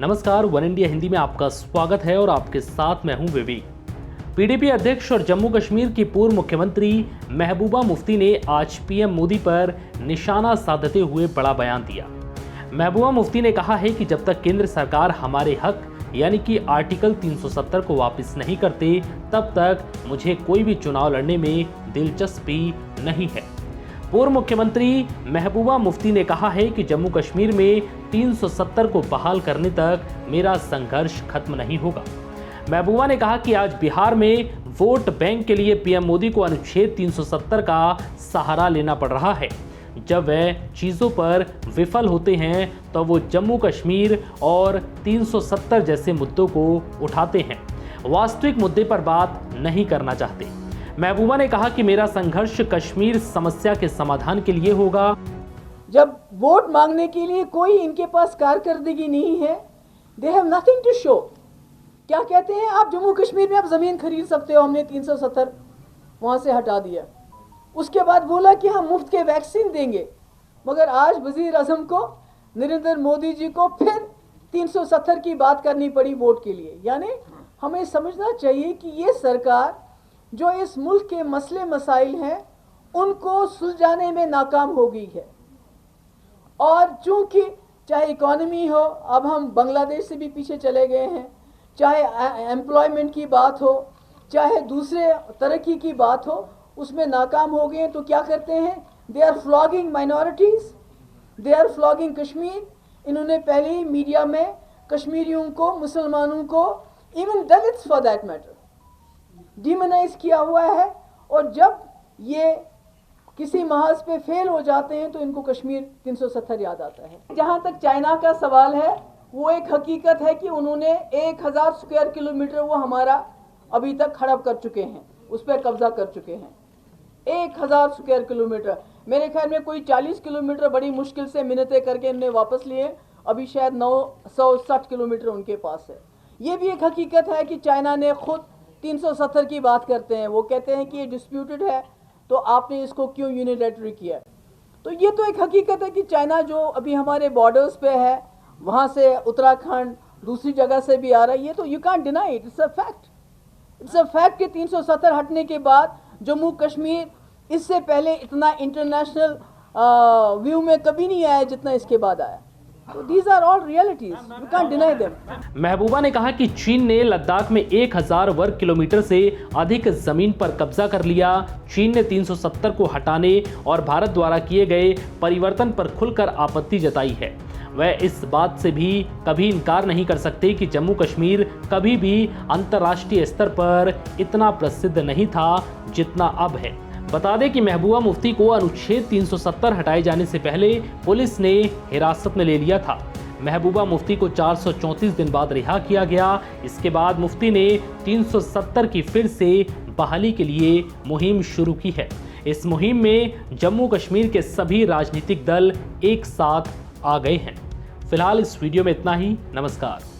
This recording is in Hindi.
नमस्कार, वन इंडिया हिंदी में आपका स्वागत है और आपके साथ मैं हूं विवेक। पीडीपी अध्यक्ष और जम्मू कश्मीर की पूर्व मुख्यमंत्री महबूबा मुफ्ती ने आज पीएम मोदी पर निशाना साधते हुए बड़ा बयान दिया। महबूबा मुफ्ती ने कहा है कि जब तक केंद्र सरकार हमारे हक यानी कि आर्टिकल 370 को वापस नहीं करते, तब तक मुझे कोई भी चुनाव लड़ने में दिलचस्पी नहीं है। पूर्व मुख्यमंत्री महबूबा मुफ्ती ने कहा है कि जम्मू कश्मीर में 370 को बहाल करने तक मेरा संघर्ष खत्म नहीं होगा। महबूबा ने कहा कि आज बिहार में वोट बैंक के लिए पीएम मोदी को अनुच्छेद 370 का सहारा लेना पड़ रहा है। जब वह चीज़ों पर विफल होते हैं तो वो जम्मू कश्मीर और 370 जैसे मुद्दों को उठाते हैं, वास्तविक मुद्दे पर बात नहीं करना चाहते। महबूबा ने कहा कि मेरा संघर्ष कश्मीर समस्या के समाधान के लिए होगा। जब वोट मांगने के लिए कोई इनके पास कारकर्दगी नहीं है, they have nothing to show. क्या कहते हैं, आप जम्मू कश्मीर में आप जमीन खरीद सकते हो, हमने 370 वहां से हटा दिया। उसके बाद बोला कि हम मुफ्त के वैक्सीन देंगे, मगर आज वजीर आजम को, नरेंद्र मोदी जी को फिर 370 की बात करनी पड़ी वोट के लिए। यानी हमें समझना चाहिए कि ये सरकार जो इस मुल्क के मसले मसाइल हैं उनको सुलझाने में नाकाम हो गई है। और चूंकि चाहे इकोनॉमी हो, अब हम बांग्लादेश से भी पीछे चले गए हैं, चाहे एम्प्लॉयमेंट की बात हो, चाहे दूसरे तरक्की की बात हो, उसमें नाकाम हो गए हैं। तो क्या करते हैं, they are flogging minorities, they are flogging Kashmir. इन्होंने पहले ही मीडिया में कश्मीरियों को, मुसलमानों को, even Dalits for that matter, demonize किया हुआ है। और जब ये किसी महाज पे फेल हो जाते हैं तो इनको कश्मीर 370 याद आता है। जहां तक चाइना का सवाल है, वो एक हकीकत है कि उन्होंने 1000 स्क्वायर किलोमीटर वो हमारा अभी तक हड़प कर चुके हैं, उस पर कब्जा कर चुके हैं। 1000 स्क्वायर किलोमीटर, मेरे ख्याल में कोई 40 किलोमीटर बड़ी मुश्किल से मिन्नतें करके इन्हें वापस लिए, अभी शायद 960 किलोमीटर उनके पास है। ये भी एक हकीकत है कि चाइना ने खुद 370 की बात करते हैं। वो कहते हैं कि ये डिस्प्यूटेड है, तो आपने इसको क्यों यूनिलैटरल किया। तो ये तो एक हकीकत है कि चाइना जो अभी हमारे बॉर्डर्स पे है, वहाँ से उत्तराखंड दूसरी जगह से भी आ रहा है, ये तो you can't deny it, it's a fact. It's a fact कि 370 हटने के बाद जम्मू कश्मीर इससे पहले इतना इंटरनेशनल व्यू में कभी नहीं आया जितना इसके बाद आया। So these are all realities. You can't deny them. महबूबा ने कहा कि चीन ने लद्दाख में 1000 वर्ग किलोमीटर से अधिक जमीन पर कब्जा कर लिया। चीन ने 370 को हटाने और भारत द्वारा किए गए परिवर्तन पर खुलकर आपत्ति जताई है। वह इस बात से भी कभी इनकार नहीं कर सकते कि जम्मू कश्मीर कभी भी अंतर्राष्ट्रीय स्तर पर इतना प्रसिद्ध नहीं था जितना अब है। बता दें कि महबूबा मुफ्ती को अनुच्छेद 370 हटाए जाने से पहले पुलिस ने हिरासत में ले लिया था। महबूबा मुफ्ती को 434 दिन बाद रिहा किया गया। इसके बाद मुफ्ती ने 370 की फिर से बहाली के लिए मुहिम शुरू की है। इस मुहिम में जम्मू कश्मीर के सभी राजनीतिक दल एक साथ आ गए हैं। फिलहाल इस वीडियो में इतना ही। नमस्कार।